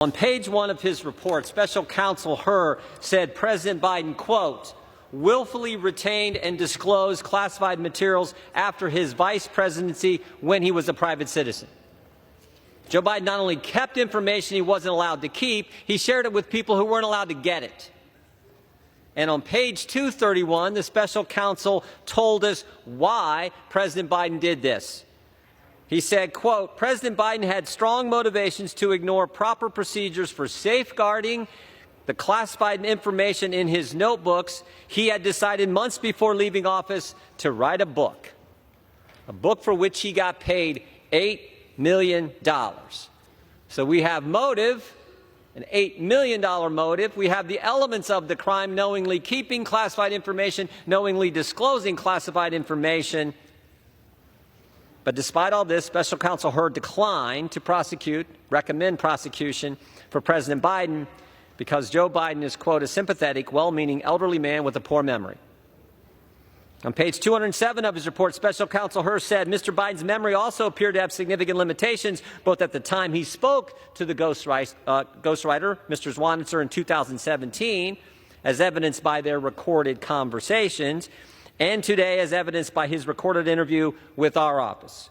On page 1 of his report, Special Counsel Hur said President Biden, quote, willfully retained and disclosed classified materials after his vice presidency when he was a private citizen. Joe Biden not only kept information he wasn't allowed to keep, he shared it with people who weren't allowed to get it. And on page 231, the special counsel told us why President Biden did this. He said, quote, President Biden had strong motivations to ignore proper procedures for safeguarding the classified information in his notebooks. He had decided months before leaving office to write a book for which he got paid $8 million. So we have motive, an $8 million motive. We have the elements of the crime: knowingly keeping classified information, knowingly disclosing classified information. But despite all this, Special Counsel Hur declined to recommend prosecution for President Biden because Joe Biden is, quote, a sympathetic, well-meaning elderly man with a poor memory. On page 207 of his report, Special Counsel Hur said Mr. Biden's memory also appeared to have significant limitations, both at the time he spoke to the ghostwriter, Mr. Swalwell, in 2017, as evidenced by their recorded conversations, and today as evidenced by his recorded interview with our office.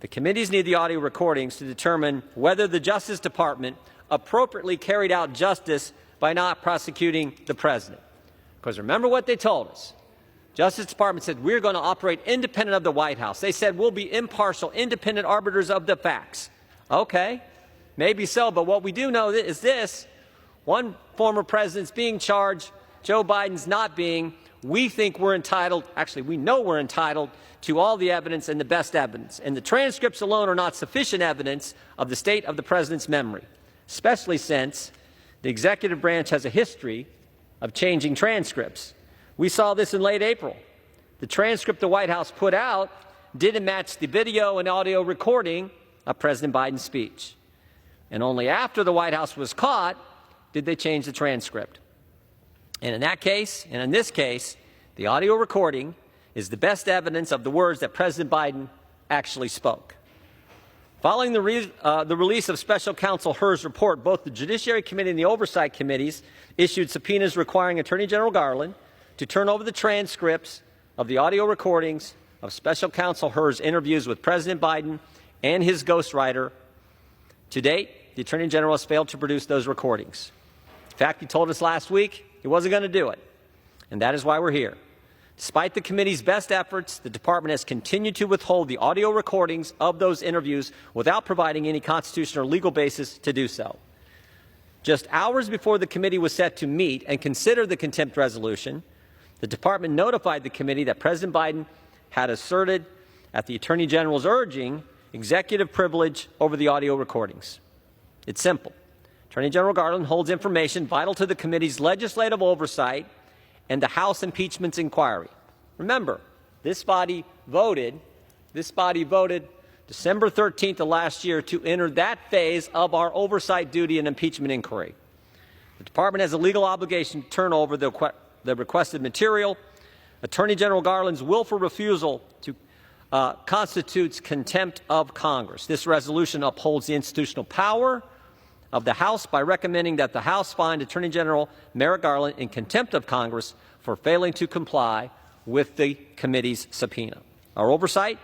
The committees need the audio recordings to determine whether the Justice Department appropriately carried out justice by not prosecuting the president. Because remember what they told us. Justice Department said, we're going to operate independent of the White House. They said, we'll be impartial, independent arbiters of the facts. Okay, maybe so, but what we do know is this: one former president's being charged, Joe Biden's not being. We think we're entitled, actually we know we're entitled, to all the evidence and the best evidence. And the transcripts alone are not sufficient evidence of the state of the president's memory, especially since the executive branch has a history of changing transcripts. We saw this in late April. The transcript the White House put out didn't match the video and audio recording of President Biden's speech. And only after the White House was caught did they change the transcript. And in that case, and in this case, the audio recording is the best evidence of the words that President Biden actually spoke. Following the release of Special Counsel Hur's report, both the Judiciary Committee and the Oversight Committees issued subpoenas requiring Attorney General Garland to turn over the transcripts of the audio recordings of Special Counsel Hur's interviews with President Biden and his ghostwriter. To date, the Attorney General has failed to produce those recordings. In fact, he told us last week he wasn't going to do it, and that is why we're here. Despite the committee's best efforts, the department has continued to withhold the audio recordings of those interviews without providing any constitutional or legal basis to do so. Just hours before the committee was set to meet and consider the contempt resolution, the department notified the committee that President Biden had asserted, at the Attorney General's urging, executive privilege over the audio recordings. It's simple. Attorney General Garland holds information vital to the committee's legislative oversight and the House impeachment inquiry. Remember, this body voted December 13th of last year to enter that phase of our oversight duty and impeachment inquiry. The department has a legal obligation to turn over the requested material. Attorney General Garland's willful refusal to constitutes contempt of Congress. This resolution upholds the institutional power of the House by recommending that the House find Attorney General Merrick Garland in contempt of Congress for failing to comply with the committee's subpoena. Our oversight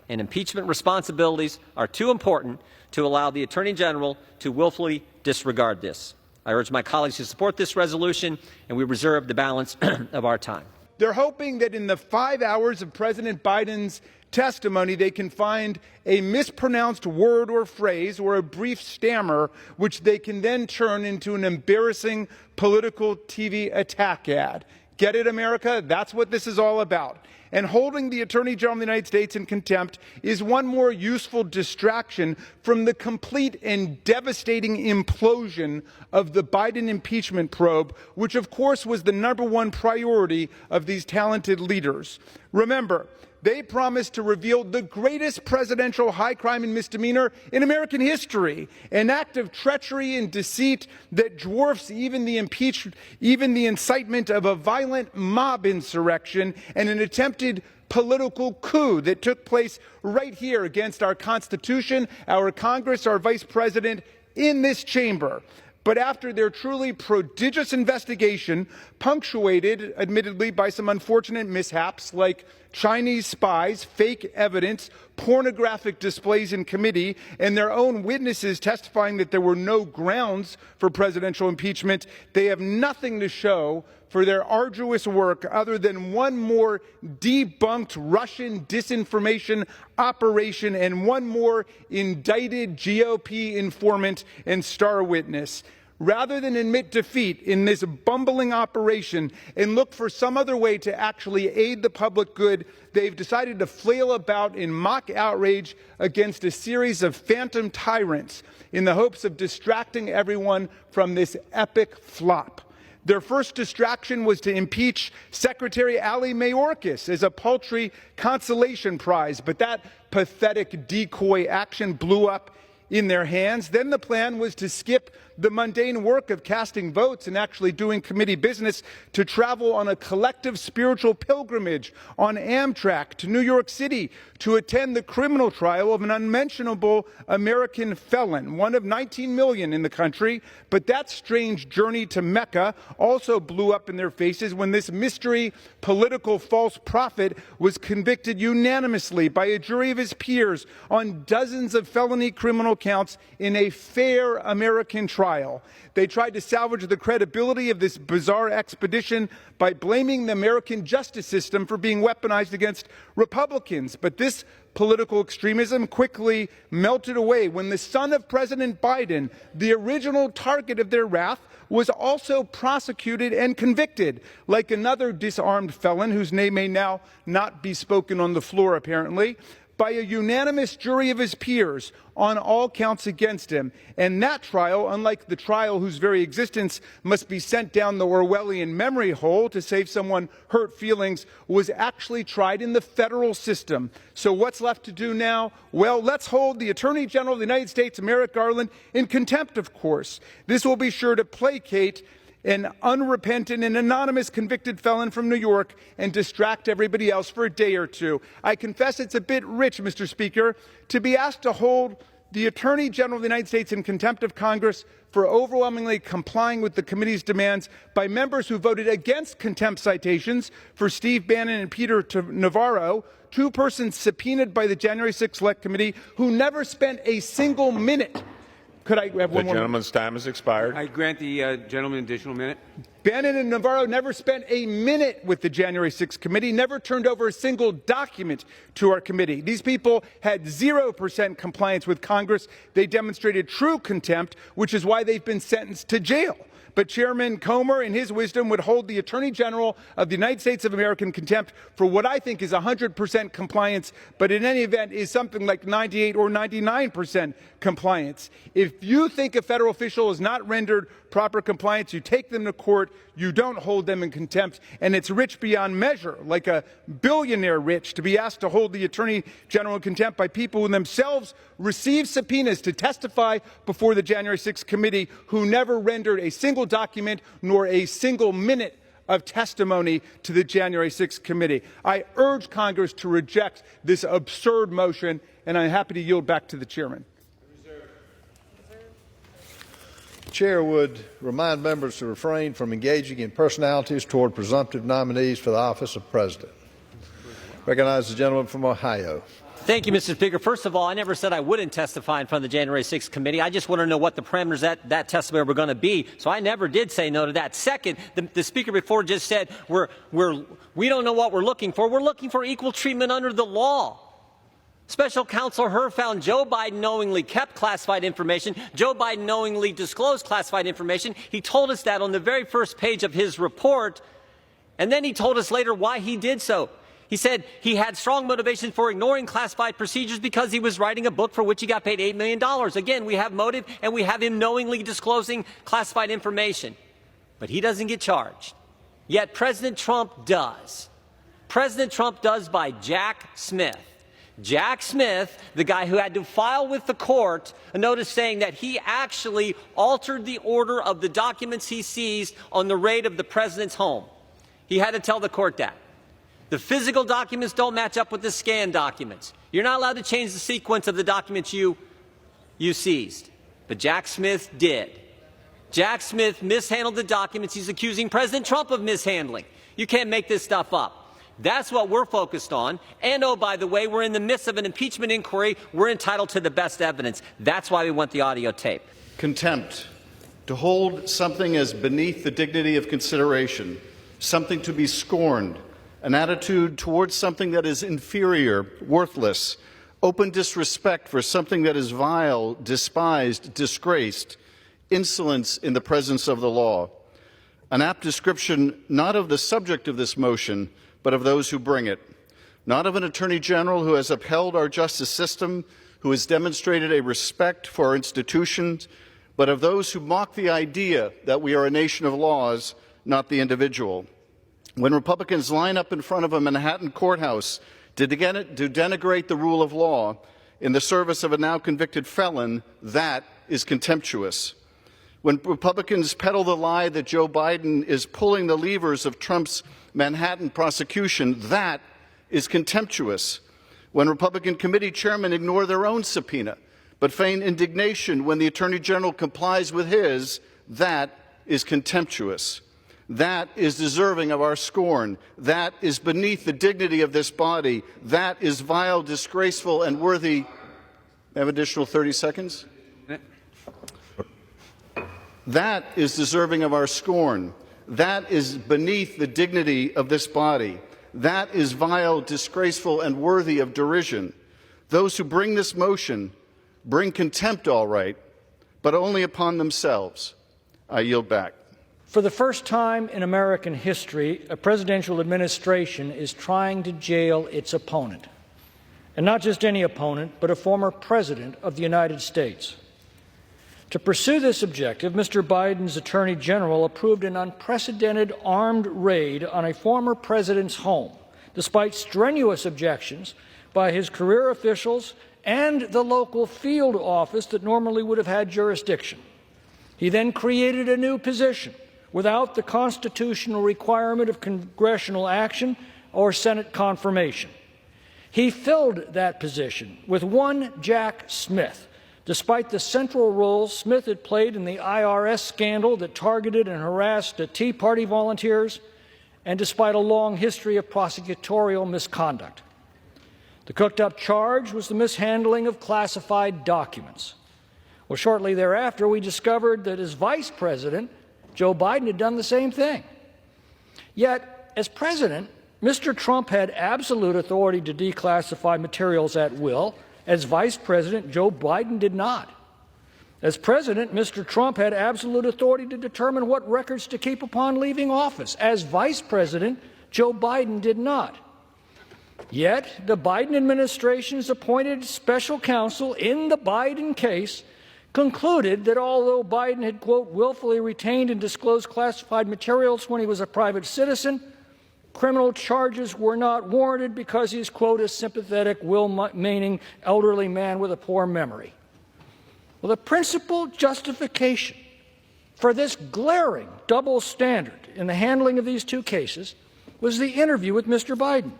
and impeachment responsibilities are too important to allow the Attorney General to willfully disregard this. I urge my colleagues to support this resolution, and we reserve the balance of our time. They're hoping that in the 5 hours of President Biden's testimony, they can find a mispronounced word or phrase or a brief stammer, which they can then turn into an embarrassing political TV attack ad. Get it, America? That's what this is all about. And holding the Attorney General of the United States in contempt is one more useful distraction from the complete and devastating implosion of the Biden impeachment probe, which of course was the #1 priority of these talented leaders. Remember, they promised to reveal the greatest presidential high crime and misdemeanor in American history, an act of treachery and deceit that dwarfs even the incitement of a violent mob insurrection and an attempted political coup that took place right here against our Constitution, our Congress, our Vice President, in this chamber. But after their truly prodigious investigation, punctuated, admittedly, by some unfortunate mishaps like Chinese spies, fake evidence, pornographic displays in committee, and their own witnesses testifying that there were no grounds for presidential impeachment, they have nothing to show for their arduous work other than one more debunked Russian disinformation operation and one more indicted GOP informant and star witness. Rather than admit defeat in this bumbling operation and look for some other way to actually aid the public good, they've decided to flail about in mock outrage against a series of phantom tyrants in the hopes of distracting everyone from this epic flop. Their first distraction was to impeach Secretary Ali Mayorkas as a paltry consolation prize, but that pathetic decoy action blew up in their hands. Then the plan was to skip the mundane work of casting votes and actually doing committee business to travel on a collective spiritual pilgrimage on Amtrak to New York City to attend the criminal trial of an unmentionable American felon, one of 19 million in the country. But that strange journey to Mecca also blew up in their faces when this mystery political false prophet was convicted unanimously by a jury of his peers on dozens of felony criminal counts in a fair American trial. They tried to salvage the credibility of this bizarre expedition by blaming the American justice system for being weaponized against Republicans. But this political extremism quickly melted away when the son of President Biden, the original target of their wrath, was also prosecuted and convicted, like another disarmed felon whose name may now not be spoken on the floor, apparently, by a unanimous jury of his peers on all counts against him. And that trial, unlike the trial whose very existence must be sent down the Orwellian memory hole to save someone hurt feelings, was actually tried in the federal system. So what's left to do now? Well, let's hold the Attorney General of the United States, Merrick Garland, in contempt, of course. This will be sure to placate an unrepentant and anonymous convicted felon from New York and distract everybody else for a day or two. I confess it's a bit rich, Mr. Speaker, to be asked to hold the Attorney General of the United States in contempt of Congress for overwhelmingly complying with the committee's demands by members who voted against contempt citations for Steve Bannon and Peter Navarro, two persons subpoenaed by the January 6th Select Committee who never spent a single minute. Could I have one more? The gentleman's time has expired. I grant the gentleman an additional minute. Bannon and Navarro never spent a minute with the January 6th committee, never turned over a single document to our committee. These people had 0% compliance with Congress. They demonstrated true contempt, which is why they've been sentenced to jail. But Chairman Comer, in his wisdom, would hold the Attorney General of the United States of America in contempt for what I think is 100% compliance, but in any event is something like 98 or 99% compliance. If you think a federal official is not rendered proper compliance, you take them to court, you don't hold them in contempt, and it's rich beyond measure, like a billionaire rich, to be asked to hold the Attorney General in contempt by people who themselves received subpoenas to testify before the January 6th committee, who never rendered a single document nor a single minute of testimony to the January 6th committee. I urge Congress to reject this absurd motion, and I'm happy to yield back to the chairman. The chair would remind members to refrain from engaging in personalities toward presumptive nominees for the office of president. Recognize the gentleman from Ohio. Thank you, Mr. Speaker. First of all, I never said I wouldn't testify in front of the January 6th committee. I just want to know what the parameters that testimony were going to be. So I never did say no to that. Second, the Speaker before just said we don't know what we're looking for. We're looking for equal treatment under the law. Special Counsel Hur found Joe Biden knowingly kept classified information. Joe Biden knowingly disclosed classified information. He told us that on the very first page of his report, and then he told us later why he did so. He said he had strong motivation for ignoring classified procedures because he was writing a book for which he got paid $8 million. Again, we have motive, and we have him knowingly disclosing classified information. But he doesn't get charged. Yet President Trump does. President Trump does by Jack Smith. Jack Smith, the guy who had to file with the court a notice saying that he actually altered the order of the documents he seized on the raid of the president's home. He had to tell the court that. The physical documents don't match up with the scanned documents. You're not allowed to change the sequence of the documents you seized. But Jack Smith did. Jack Smith mishandled the documents he's accusing President Trump of mishandling. You can't make this stuff up. That's what we're focused on. And, oh, by the way, we're in the midst of an impeachment inquiry. We're entitled to the best evidence. That's why we want the audio tape. Contempt. To hold something as beneath the dignity of consideration, something to be scorned, an attitude towards something that is inferior, worthless, open disrespect for something that is vile, despised, disgraced, insolence in the presence of the law. An apt description not of the subject of this motion, but of those who bring it. Not of an Attorney General who has upheld our justice system, who has demonstrated a respect for our institutions, but of those who mock the idea that we are a nation of laws, not the individual. When Republicans line up in front of a Manhattan courthouse to denigrate the rule of law in the service of a now convicted felon, that is contemptuous. When Republicans peddle the lie that Joe Biden is pulling the levers of Trump's Manhattan prosecution, that is contemptuous. When Republican committee chairmen ignore their own subpoena but feign indignation when the Attorney General complies with his, that is contemptuous. That is deserving of our scorn. That is beneath the dignity of this body. That is vile, disgraceful, and worthy. I have additional 30 seconds. That is deserving of our scorn. That is beneath the dignity of this body. That is vile, disgraceful, and worthy of derision. Those who bring this motion bring contempt, all right, but only upon themselves. I yield back. For the first time in American history, a presidential administration is trying to jail its opponent. And not just any opponent, but a former president of the United States. To pursue this objective, Mr. Biden's Attorney General approved an unprecedented armed raid on a former president's home, despite strenuous objections by his career officials and the local field office that normally would have had jurisdiction. He then created a new position without the constitutional requirement of congressional action or Senate confirmation. He filled that position with one Jack Smith, despite the central role Smith had played in the IRS scandal that targeted and harassed Tea Party volunteers, and despite a long history of prosecutorial misconduct. The cooked-up charge was the mishandling of classified documents. Well, shortly thereafter, we discovered that as vice president, Joe Biden had done the same thing. Yet, as president, Mr. Trump had absolute authority to declassify materials at will. As vice president, Joe Biden did not. As president, Mr. Trump had absolute authority to determine what records to keep upon leaving office. As vice president, Joe Biden did not. Yet, the Biden administration's appointed special counsel in the Biden case concluded that although Biden had, quote, willfully retained and disclosed classified materials when he was a private citizen, criminal charges were not warranted because he's, quote, a sympathetic, well-meaning elderly man with a poor memory. Well, the principal justification for this glaring double standard in the handling of these two cases was the interview with Mr. Biden.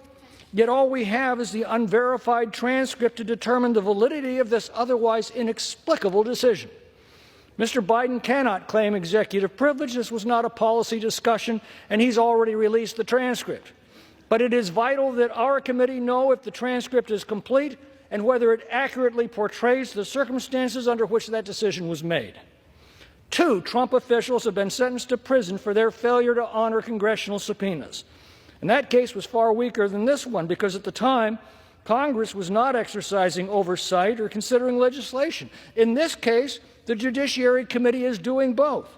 Yet all we have is the unverified transcript to determine the validity of this otherwise inexplicable decision. Mr. Biden cannot claim executive privilege. This was not a policy discussion, and he's already released the transcript. But it is vital that our committee know if the transcript is complete and whether it accurately portrays the circumstances under which that decision was made. 2 Trump officials have been sentenced to prison for their failure to honor congressional subpoenas. And that case was far weaker than this one because at the time, Congress was not exercising oversight or considering legislation. In this case, the Judiciary Committee is doing both.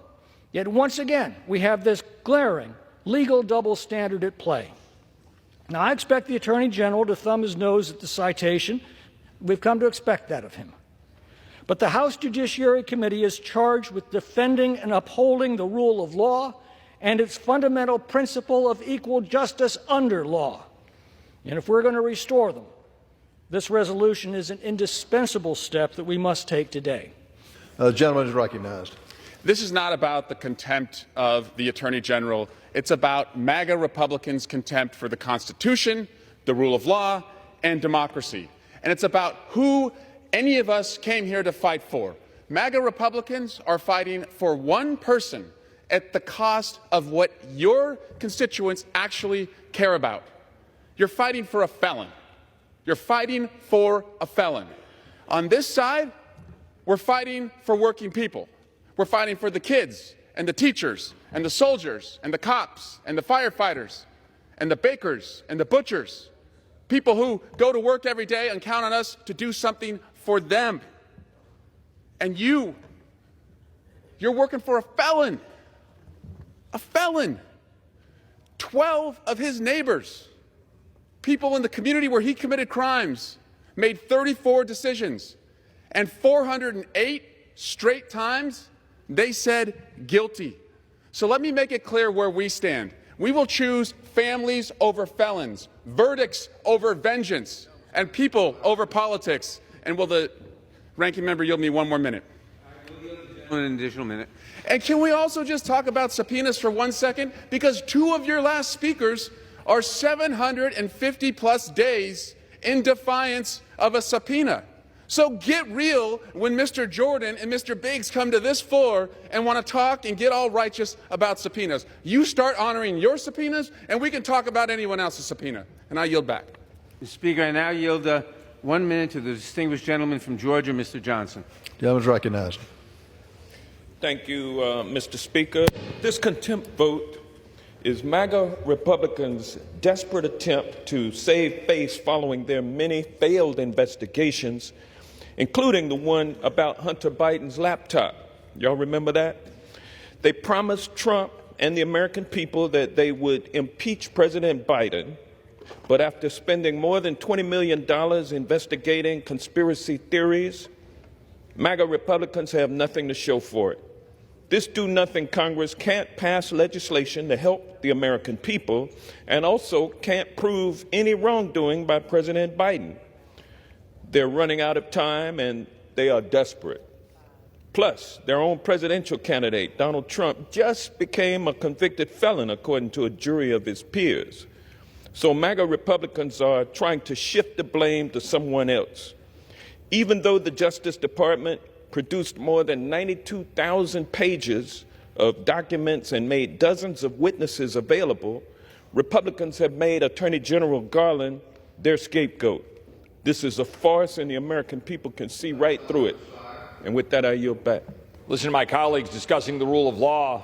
Yet once again, we have this glaring legal double standard at play. Now, I expect the Attorney General to thumb his nose at the citation. We've come to expect that of him. But the House Judiciary Committee is charged with defending and upholding the rule of law and its fundamental principle of equal justice under law. And if we're going to restore them, this resolution is an indispensable step that we must take today. The gentleman is recognized. This is not about the contempt of the Attorney General. It's about MAGA Republicans' contempt for the Constitution, the rule of law, and democracy. And it's about who any of us came here to fight for, MAGA Republicans are fighting for one person at the cost of what your constituents actually care about. You're fighting for a felon. You're fighting for a felon. On this side, we're fighting for working people. We're fighting for the kids and the teachers and the soldiers and the cops and the firefighters and the bakers and the butchers, people who go to work every day and count on us to do something for them. And you're working for a felon. A felon. 12 of his neighbors, people in the community where he committed crimes, made 34 decisions. And 408 straight times, they said guilty. So let me make it clear where we stand. We will choose families over felons, verdicts over vengeance, and people over politics. And will the ranking member yield me one more minute? An additional minute. And can we also just talk about subpoenas for 1 second? Because two of your last speakers are 750 plus days in defiance of a subpoena. So get real when Mr. Jordan and Mr. Biggs come to this floor and want to talk and get all righteous about subpoenas. You start honoring your subpoenas, and we can talk about anyone else's subpoena. And I yield back. Mr. Speaker, I now yield 1 minute to the distinguished gentleman from Georgia, Mr. Johnson. Gentleman is recognized. Thank you, Mr. Speaker. This contempt vote is MAGA Republicans' desperate attempt to save face following their many failed investigations, including the one about Hunter Biden's laptop. Y'all remember that? They promised Trump and the American people that they would impeach President Biden, but after spending more than $20 million investigating conspiracy theories, MAGA Republicans have nothing to show for it. This do-nothing Congress can't pass legislation to help the American people and also can't prove any wrongdoing by President Biden. They're running out of time and they are desperate. Plus, their own presidential candidate, Donald Trump, just became a convicted felon according to a jury of his peers. So MAGA Republicans are trying to shift the blame to someone else. Even though the Justice Department produced more than 92,000 pages of documents and made dozens of witnesses available, Republicans have made Attorney General Garland their scapegoat. This is a farce, and the American people can see right through it. And with that, I yield back. Listen to my colleagues discussing the rule of law.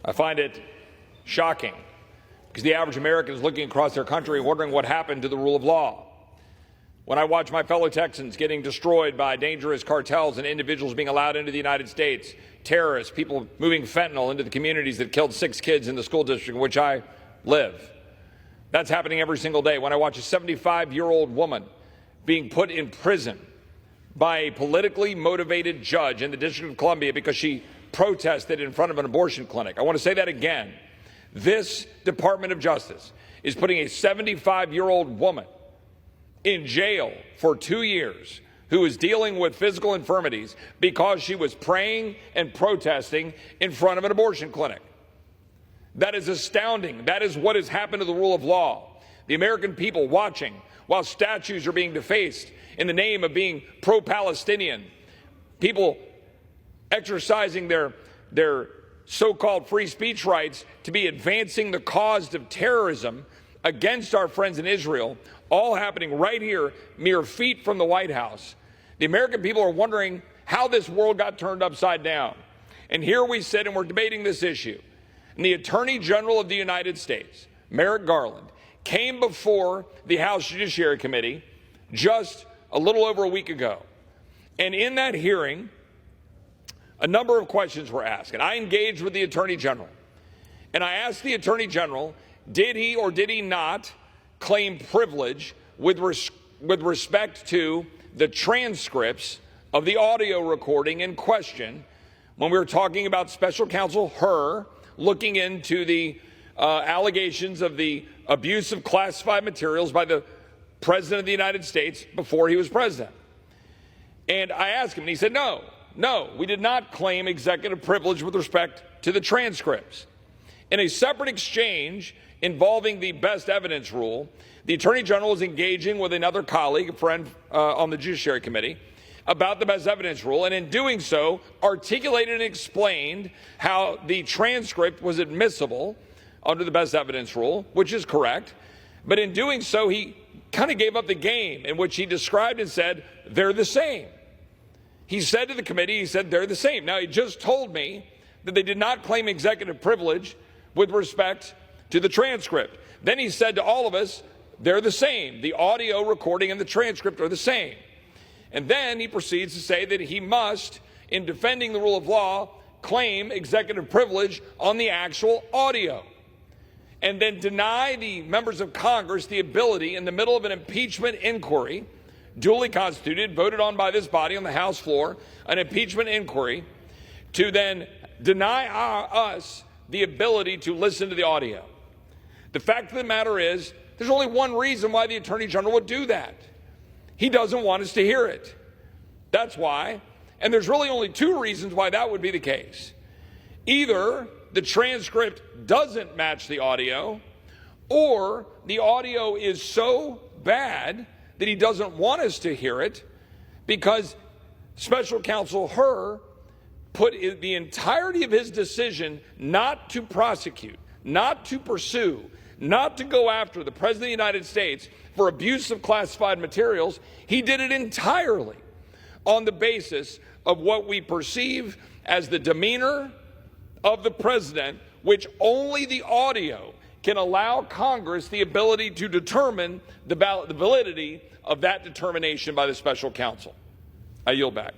I find it shocking because the average American is looking across their country wondering what happened to the rule of law. When I watch my fellow Texans getting destroyed by dangerous cartels and individuals being allowed into the United States, terrorists, people moving fentanyl into the communities that killed 6 kids in the school district in which I live. That's happening every single day. When I watch a 75-year-old woman being put in prison by a politically motivated judge in the District of Columbia because she protested in front of an abortion clinic. I want to say that again. This Department of Justice is putting a 75-year-old woman in jail for 2 years who is dealing with physical infirmities because she was praying and protesting in front of an abortion clinic. That is astounding. That is what has happened to the rule of law. The American people watching while statues are being defaced in the name of being pro-Palestinian. People exercising their so-called free speech rights to be advancing the cause of terrorism against our friends in Israel, all happening right here, mere feet from the White House. The American people are wondering how this world got turned upside down. And here we sit and we're debating this issue. And the Attorney General of the United States, Merrick Garland, came before the House Judiciary Committee just a little over a week ago. And in that hearing, a number of questions were asked. And I engaged with the Attorney General. And I asked the Attorney General, did he or did he not claim privilege with respect to the transcripts of the audio recording in question when we were talking about Special Counsel Hur looking into the allegations of the abuse of classified materials by the President of the United States before he was president. And I asked him, and he said, no, we did not claim executive privilege with respect to the transcripts. In a separate exchange involving the best evidence rule, the Attorney General is engaging with another colleague, a friend on the Judiciary Committee, about the best evidence rule, and in doing so, articulated and explained how the transcript was admissible under the best evidence rule, which is correct. But in doing so, he kind of gave up the game, in which he described and said, they're the same. He said to the committee, he said, they're the same. Now, he just told me that they did not claim executive privilege with respect to the transcript. Then he said to all of us, they're the same. The audio recording and the transcript are the same. And then he proceeds to say that he must, in defending the rule of law, claim executive privilege on the actual audio, and then deny the members of Congress the ability, in the middle of an impeachment inquiry, duly constituted, voted on by this body on the House floor, an impeachment inquiry, to then deny us the ability to listen to the audio. The fact of the matter is, there's only one reason why the Attorney General would do that. He doesn't want us to hear it. That's why. And there's really only two reasons why that would be the case. Either the transcript doesn't match the audio, or the audio is so bad that he doesn't want us to hear it, because Special Counsel Hur put the entirety of his decision not to prosecute, not to pursue, not to go after the President of the United States for abuse of classified materials. He did it entirely on the basis of what we perceive as the demeanor of the President, which only the audio can allow Congress the ability to determine the validity of that determination by the special counsel. I yield back.